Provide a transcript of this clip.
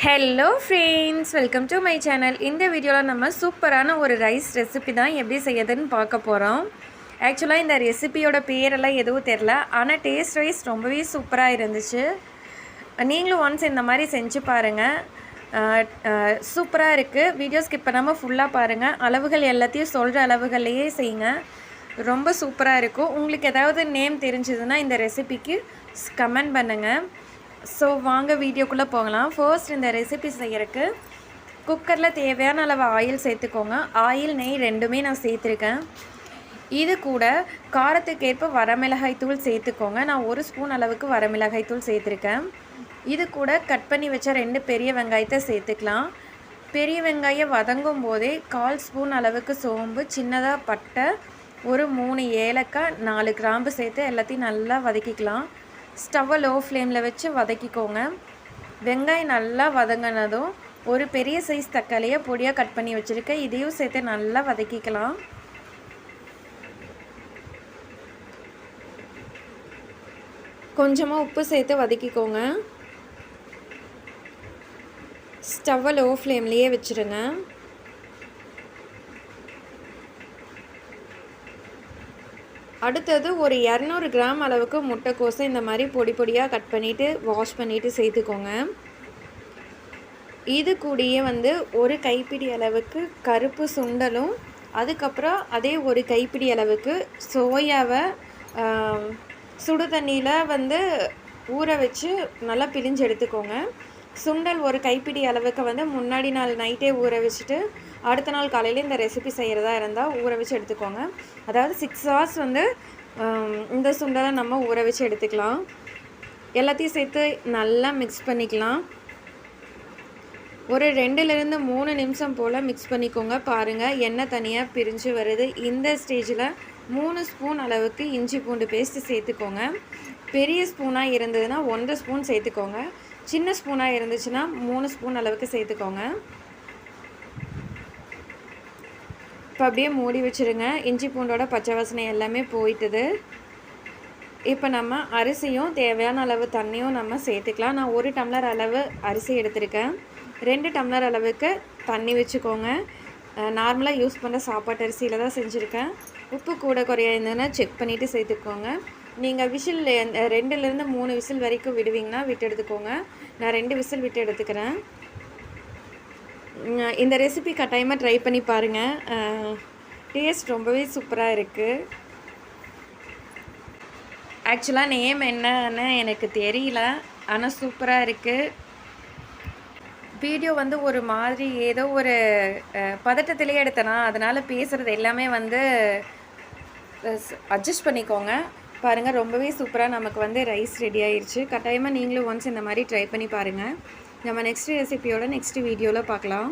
Hello friends, welcome to my channel. இந்த வீடியோவில் நம்ம சூப்பரான ஒரு ரைஸ் ரெசிபி தான் எப்படி செய்யறதுன்னு பார்க்க போகிறோம். ஆக்சுவலாக இந்த ரெசிபியோட பேரெல்லாம் எதுவும் தெரில, ஆனால் டேஸ்ட் வைஸ் ரொம்பவே சூப்பராக இருந்துச்சு. நீங்களும் ஒன்ஸ் இந்த மாதிரி செஞ்சு பாருங்கள். சூப்பராக இருக்குது. வீடியோ ஸ்கிப் பண்ணாமல் ஃபுல்லாக பாருங்கள். அளவுகள் எல்லாத்தையும் சொல்கிற அளவுகள்லையே செய்யுங்க. ரொம்ப சூப்பராக இருக்கும். உங்களுக்கு ஏதாவது நேம் தெரிஞ்சதுன்னா இந்த ரெசிபிக்கு கமெண்ட் பண்ணுங்கள். ஸோ வாங்க வீடியோக்குள்ளே போகலாம். ஃபர்ஸ்ட் இந்த ரெசிபி செய்கிறதுக்கு குக்கரில் தேவையான அளவு ஆயில் சேர்த்துக்கோங்க. ஆயில் நெய் ரெண்டுமே நான் சேர்த்துருக்கேன். இது கூட காரத்துக்கேற்ப வரமிளகாய் தூள் சேர்த்துக்கோங்க. நான் 1 ஸ்பூன் அளவுக்கு வரமிளகாய் தூள் சேர்த்துருக்கேன். இது கூட கட் பண்ணி வச்ச 2 பெரிய வெங்காயத்தை சேர்த்துக்கலாம். பெரிய வெங்காயம் வதங்கும் போதே 1/4 ஸ்பூன் அளவுக்கு சோம்பு, சின்னதாக பட்டை, ஒரு 3 ஏலக்காய், 4 கிராம்பு சேர்த்து எல்லாத்தையும் நல்லா வதக்கிக்கலாம். ஸ்டவ்வை லோ ஃப்ளேமில் வச்சு வதக்கிக்கோங்க. வெங்காயம் நல்லா வதங்கினதும் ஒரு பெரிய சைஸ் தக்காளியை பொடியாக கட் பண்ணி வச்சுருக்கேன். இதையும் சேர்த்து நல்லா வதக்கிக்கலாம். கொஞ்சமாக உப்பு சேர்த்து வதக்கிக்கோங்க. ஸ்டவ்வை லோ ஃப்ளேம்லேயே வச்சுருங்க. அடுத்தது ஒரு 200 கிராம் அளவுக்கு முட்டைக்கோஸை இந்த மாதிரி பொடி பொடியாக கட் பண்ணிவிட்டு வாஷ் பண்ணிவிட்டு சேர்த்துக்கோங்க. இது கூடயே ஒரு கைப்பிடி அளவுக்கு கருப்பு சுண்டலும், அதுக்கப்புறம் அதே ஒரு கைப்பிடி அளவுக்கு சோயாவை சுடு தண்ணியில் ஊற வச்சு நல்லா பிழிஞ்சு எடுத்துக்கோங்க. சுண்டல் ஒரு கைப்பிடி அளவுக்கு முன்னாடி நாள் நைட்டே ஊற வச்சுட்டு அடுத்த நாள் காலையில் இந்த ரெசிபி செய்கிறதா இருந்தால் ஊற வச்சு எடுத்துக்கோங்க. அதாவது 6 hours இந்த சுண்டலை நம்ம ஊற வச்சு எடுத்துக்கலாம். எல்லாத்தையும் சேர்த்து நல்லா மிக்ஸ் பண்ணிக்கலாம். ஒரு 2லேருந்து 3 நிமிஷம் போல் மிக்ஸ் பண்ணிக்கோங்க. பாருங்கள், எண்ணெய் தனியாக பிரிஞ்சு வருது. இந்த ஸ்டேஜில் 3 ஸ்பூன் அளவுக்கு இஞ்சி பூண்டு பேஸ்ட்டு சேர்த்துக்கோங்க. பெரிய ஸ்பூனாக இருந்ததுன்னா 1 ஸ்பூன் சேர்த்துக்கோங்க. சின்ன ஸ்பூனாக இருந்துச்சுன்னா 3 ஸ்பூன் அளவுக்கு சேர்த்துக்கோங்க. இப்போ அப்படியே மூடி வச்சுருங்க. இஞ்சி பூண்டோட பச்சை வாசனை எல்லாமே போயிட்டுது. இப்போ நம்ம அரிசியும் தேவையான அளவு தண்ணியும் நம்ம சேர்த்துக்கலாம். நான் 1 டம்ளர் அளவு அரிசி எடுத்திருக்கேன். 2 டம்ளர் அளவுக்கு தண்ணி வச்சுக்கோங்க. நார்மலாக யூஸ் பண்ணுற சாப்பாட்டு அரிசியில் தான் செஞ்சுருக்கேன். உப்பு கூட குறையா இருந்ததுன்னா செக் பண்ணிவிட்டு சேர்த்துக்கோங்க. நீங்கள் விசில் 2லேருந்து 3 விசில் வரைக்கும் விடுவீங்கன்னா விட்டு எடுத்துக்கோங்க. நான் 2 விசில் விட்டு எடுத்துக்கிறேன். இந்த ரெசிபி கட்டாயமாக ட்ரை பண்ணி பாருங்கள். டேஸ்ட் ரொம்பவே சூப்பராக இருக்குது. ஆக்சுவலாக நேம் என்னன்னு எனக்கு தெரியல, ஆனால் சூப்பராக இருக்குது. வீடியோ ஒரு மாதிரி ஏதோ ஒரு பதட்டத்திலே எடுத்தேனா, அதனால் பேசுகிறது எல்லாமே அட்ஜஸ்ட் பண்ணிக்கோங்க. பாருங்கள், ரொம்பவே சூப்பராக நமக்கு ரைஸ் ரெடி ஆயிடுச்சு. கட்டாயமாக நீங்களும் ஒன்ஸ் இந்த மாதிரி ட்ரை பண்ணி பாருங்கள். நம்ம நெக்ஸ்ட் ரெசிபியோட நெக்ஸ்ட் வீடியோவில் பார்க்கலாம்.